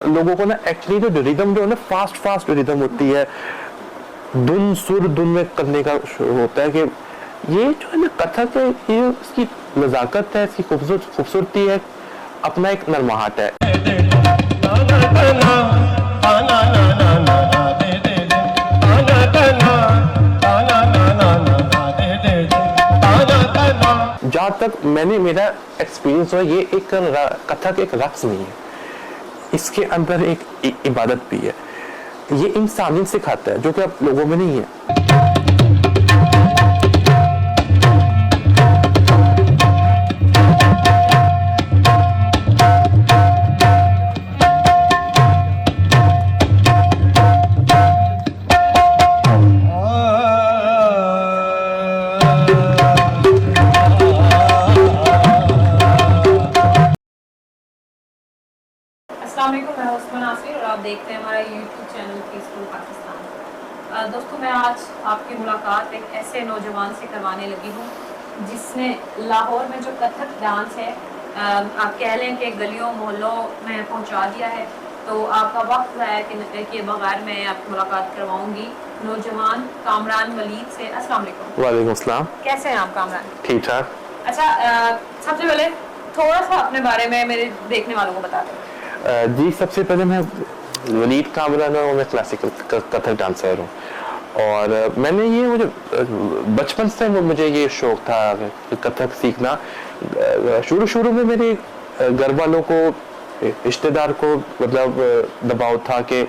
लोगों को ना एक्चुअली जो रिदम जो है ना फास्ट रिदम होती है, धुन सुर धुन में करने का होता है कि ये जो है ना कथक है, ये इसकी नजाकत है, इसकी खूबसूरती है, अपना एक नरमाहट है। जहाँ तक मेरा एक्सपीरियंस हुआ, ये एक कथक एक रक्स नहीं है, इसके अंदर एक इबादत भी है। ये इंसानियत सिखाता है जो कि अब लोगों में नहीं है। अस्सलाम वालेकुम, मैं उस्मान आसिर और आप देखते हैं हमारा यूट्यूब चैनल पीसफुल पाकिस्तान। दोस्तों, मैं आज आपकी मुलाकात एक ऐसे नौजवान से करवाने लगी हूँ जिसने लाहौर में जो कथक डांस है, आप कह लें कि गलियों मोहल्लों में पहुँचा दिया है। तो आपका वक्त ज़ाया के बगैर मैं आपकी मुलाकात करवाऊँगी नौजवान कामरान वलीद से। अस्सलाम वालेकुम। वालेकुम अस्सलाम। कैसे हैं आप कामरान? ठीक ठाक। अच्छा, सबसे पहले थोड़ा सा अपने बारे में मेरे देखने वालों को बता दें। जी, सबसे पहले मैं वलीद कामरान हूँ, मैं क्लासिकल कथक डांसर हूँ और मैंने ये मुझे बचपन से मुझे ये शौक था कथक सीखना। शुरू में मेरे घर वालों को, रिश्तेदार को मतलब दबाव था कि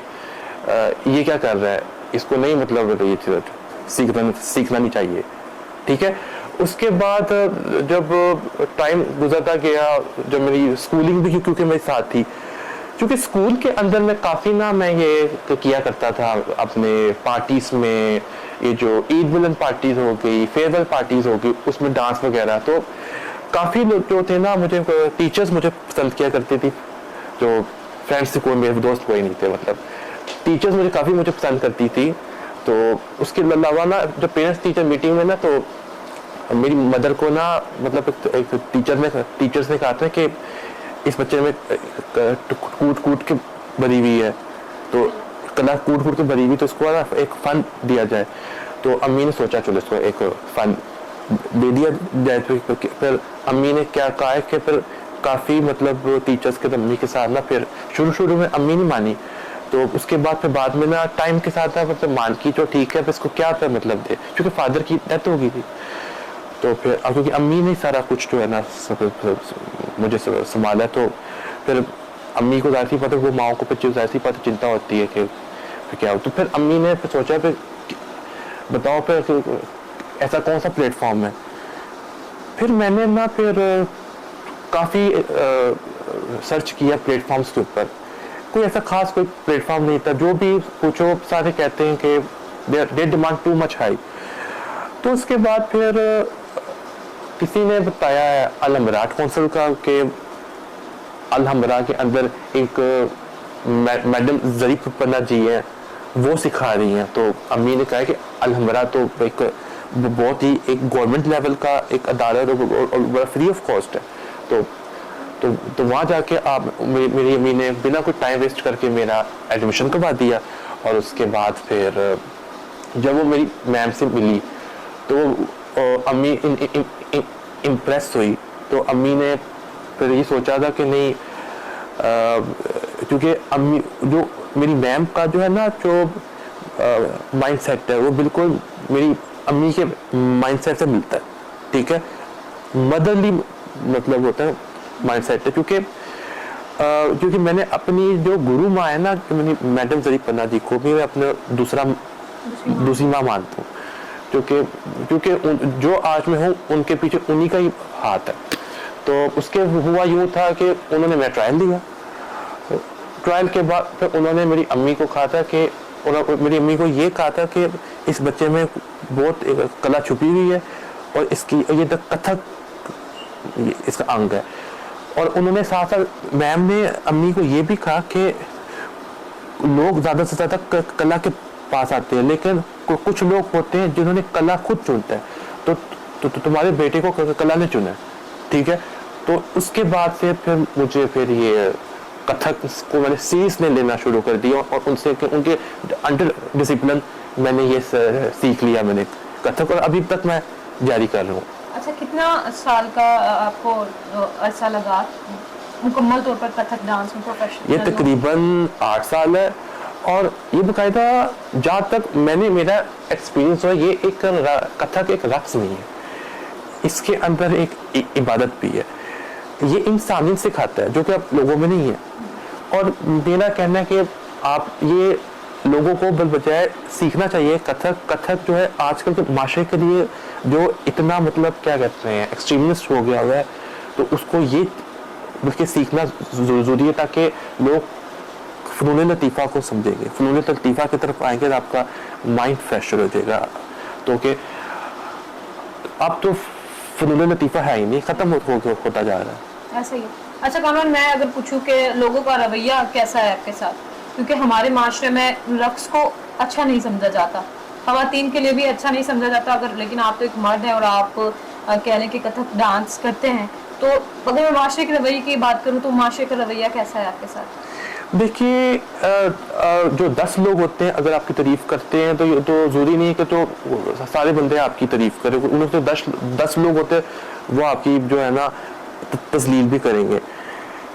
ये क्या कर रहा है, इसको नहीं मतलब ये सीखना नहीं चाहिए, ठीक है। उसके बाद जब टाइम गुजरता गया, जब मेरी स्कूलिंग भी क्योंकि मेरे साथ थी, क्योंकि स्कूल के अंदर में काफ़ी ना मैं ये किया करता था अपने पार्टीज में, ये जो ईद मिलन पार्टीज हो गई, फेयरवेल पार्टीज हो गई, उसमें डांस वगैरह। तो काफ़ी लोग जो थे ना, मुझे टीचर्स मुझे पसंद किया करती थी। जो फ्रेंड्स से कोई मेरे दोस्त कोई नहीं थे, मतलब टीचर्स मुझे पसंद करती थी। तो उसके अलावा ना जब पेरेंट्स टीचर मीटिंग में ना, तो मेरी मदर को ना मतलब एक टीचर्स ने कहा था कि इस बच्चे में कूट के भरी हुई है, तो कला कूट के भरी हुई, तो उसको ना एक फन दिया जाए। तो अम्मी ने सोचा चलो इसको एक फन दे दिया जाए। तो फिर अम्मी ने क्या कहा है कि फिर काफ़ी मतलब टीचर्स के अम्मी के साथ ना, फिर शुरू में अम्मी नहीं मानी, तो उसके बाद में ना टाइम के साथ मतलब मान की जो ठीक है, फिर इसको क्या था मतलब दे, क्योंकि फादर की डेथ हो गई थी। तो फिर क्योंकि अम्मी ने सारा कुछ जो है ना मुझे संभाला, तो फिर अम्मी को ज़्यादा पता, वो माओ को फिर ज़्यादा पता चिंता होती है कि फिर क्या हो। तो फिर अम्मी ने फिर सोचा फिर बताओ फिर ऐसा कौन सा प्लेटफॉर्म है। फिर मैंने ना फिर काफ़ी सर्च किया प्लेटफॉर्म्स के ऊपर, कोई ऐसा खास कोई प्लेटफॉर्म नहीं था। जो भी पूछो सारे कहते हैं कि they demand too much high. तो उसके बाद फिर किसी ने बताया है अल-हमरात कौंसल का, कि अल-हमरा के अंदर एक मैडम ज़रीफ़ जी हैं, वो सिखा रही हैं। तो अम्मी ने कहा कि अल-हमरा तो एक बहुत ही एक गवर्नमेंट लेवल का एक अदारा और फ्री ऑफ कॉस्ट है। तो वहाँ जाके आप मेरी अम्मी ने बिना कोई टाइम वेस्ट करके मेरा एडमिशन करवा दिया। और उसके बाद फिर जब वो मेरी मैम से मिली, तो अम्मी इम्प्रेस हुई। तो अम्मी ने फिर ये सोचा था कि नहीं, क्योंकि अम्मी जो मेरी मैम का जो है ना जो माइंड सेट है, वो बिल्कुल मेरी अम्मी के माइंड सेट से मिलता है, ठीक है। मदरली मतलब होता है माइंड सेट है, क्योंकि मैंने अपनी जो गुरु माँ है ना, मेरी मैडम ज़रीफ़ जी को भी मैं अपने दूसरी माँ मानता हूँ, क्योंकि जो आज मैं हूँ उनके पीछे उन्हीं का ही हाथ है। तो उसके हुआ यूँ था कि उन्होंने मेरा ट्रायल दिया। ट्रायल के बाद फिर उन्होंने मेरी अम्मी को कहा था कि मेरी अम्मी को ये कहा था कि इस बच्चे में बहुत कला छुपी हुई है और इसकी ये तक कथक इसका अंग है। और उन्होंने साथ साथ मैम ने अम्मी को ये भी कहा कि लोग ज़्यादा से ज़्यादा कला के पास आते हैं, लेकिन कुछ लोग होते हैं जिन्होंने कला खुद चुनते हैं। तो तुम्हारे बेटे को कला ने चुना है, ठीक है। तो उसके बाद से फिर मुझे फिर ये कथक को मैंने सीरियसली लेना शुरू कर दिया और उनसे उनके अंडर डिसिप्लिन मैंने ये सीख लिया मैंने कथक, और अभी तक मैं जारी कर रहा हूँ। अच्छा, कितना साल का आपको अरसा लगा मुकम्मल तौर पर कथक डांस में प्रोफेशनल? ये तकरीबन 8 साल है, और ये बाकायदा जहाँ तक मैंने मेरा एक्सपीरियंस हुआ, ये एक कथक एक रक्स नहीं है, इसके अंदर एक इबादत भी है। ये इंसानियत सिखाता है जो कि आप लोगों में नहीं है। और मेरा कहना है कि आप ये लोगों को बल बजाय सीखना चाहिए कथक जो है आजकल के माशरे के लिए जो इतना मतलब क्या कहते हैं एक्सट्रीमिस्ट हो गया हुआ है, तो उसको ये बल्कि सीखना ज़रूरी है ताकि लोग फ़नून लतीफ़ा को समझेंगे, फ़नून लतीफ़ा की तरफ आएंगे तो आपका माइंड फ्रेश हो जाएगा। तो कि अब तो फ़नून लतीफ़ा है ही नहीं, ख़त्म होता जा रहा है। ऐसा ही है। अच्छा कामरान, मैं अगर पूछूं कि लोगों का रवैया कैसा है आपके साथ, क्योंकि हमारे माशरे में रक्स को अच्छा नहीं समझा जाता, ख़वातीन के लिए भी अच्छा नहीं समझा जाता। अगर लेकिन आप तो एक मर्द हैं और आप कह लें कि कथक डांस करते हैं, तो अगर मैं माशरे के रवैये की बात करूं तो माशरे का रवैया कैसा है आपके साथ? देखिए, जो 10 लोग होते हैं अगर आपकी तारीफ करते हैं तो जरूरी नहीं है कि तो सारे बंदे आपकी तारीफ करें। उनमें से 10 लोग होते हैं वो आपकी जो है ना तस्लील भी करेंगे,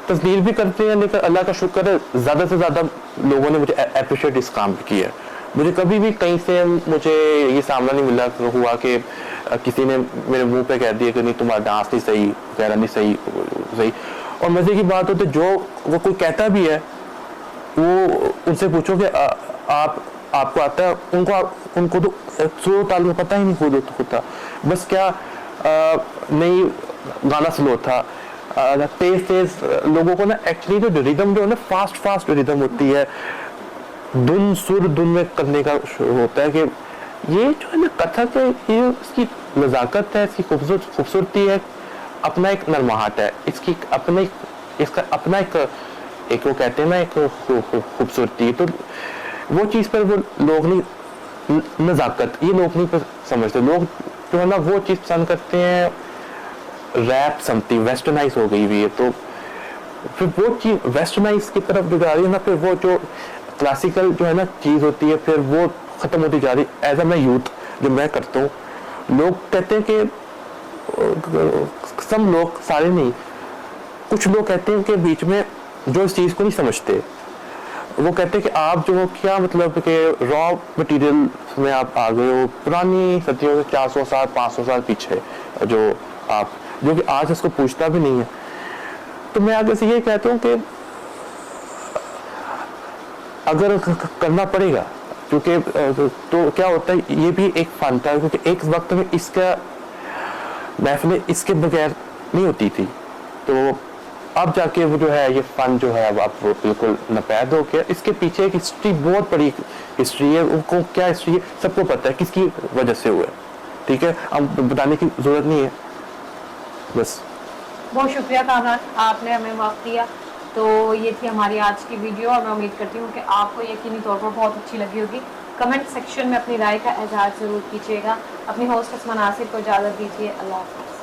तस्लील भी करते हैं, लेकिन अल्लाह का शुक्र है ज़्यादा से ज़्यादा लोगों ने मुझे अप्रिशिएट इस काम किया। मुझे कभी भी कहीं से मुझे ये सामना नहीं मिला हुआ कि किसी ने मेरे मुंह पे कह दिया कि नहीं तुम्हारा डांस नहीं सही, वगैरह नहीं सही। और मज़े की बात होती है जो वो कोई कहता भी है वो उनसे पूछो कि आपको आता है, उनको तो स्लो ताल में पता ही नहीं खुद होता, बस क्या नहीं गाना स्लो था, तेज लोगों को ना एक्चुअली जो रिदम जो है ना फास्ट रिदम होती है, धुन सुर धुन में करने का होता है कि ये जो है ना कथक है, ये इसकी नज़ाकत है, इसकी खूबसूरती है, अपना एक नरमाहट है, इसका अपना एक वो कहते हैं ना एक खूबसूरती। तो वो चीज़ पर वो लोग नहीं, नज़ाकत ये लोग नहीं समझते। लोग जो है ना वो चीज़ पसंद करते हैं, रैप समथिंग वेस्टर्नाइज हो गई हुई है, तो फिर वो चीज़ वेस्टर्नाइज की तरफ जो जा रही है ना, फिर वो जो क्लासिकल जो है ना चीज़ होती है फिर वो ख़त्म होती जा रही। एज अ मैं यूथ जो मैं करता हूँ, लोग कहते हैं कि सब लोग, सारे नहीं, कुछ लोग कहते हैं कि बीच में जो इस चीज़ को नहीं समझते, वो कहते हैं कि आप जो क्या मतलब कि रॉ मटेरियल में आप आ गए हो, पुरानी सदियों से 400 साल 500 साल पीछे, जो कि आज इसको पूछता भी नहीं है। तो मैं आगे से ये कहता हूँ कि अगर करना पड़ेगा, क्योंकि तो क्या होता है ये भी एक फन था, क्योंकि एक वक्त में इसका महफिलें इसके बगैर नहीं होती थी, तो अब जाके वो जो है ये फन जो है अब आप बिल्कुल नपैद हो गया। इसके पीछे एक हिस्ट्री, बहुत बड़ी हिस्ट्री है, उनको क्या हिस्ट्री है सबको पता है किसकी वजह से हुआ है, ठीक है, अब बताने की जरूरत नहीं है। बस बहुत शुक्रिया कामरान, आपने हमें वक्त दिया। तो ये थी हमारी आज की वीडियो और मैं उम्मीद करती हूँ कि आपको यकीनी तौर पर बहुत अच्छी लगी होगी। कमेंट सेक्शन में अपनी राय का इजहार ज़रूर कीजिएगा। अपनी होस्ट असमा नासिर को इजाज़त दीजिए। अल्लाह हाफ़िज़।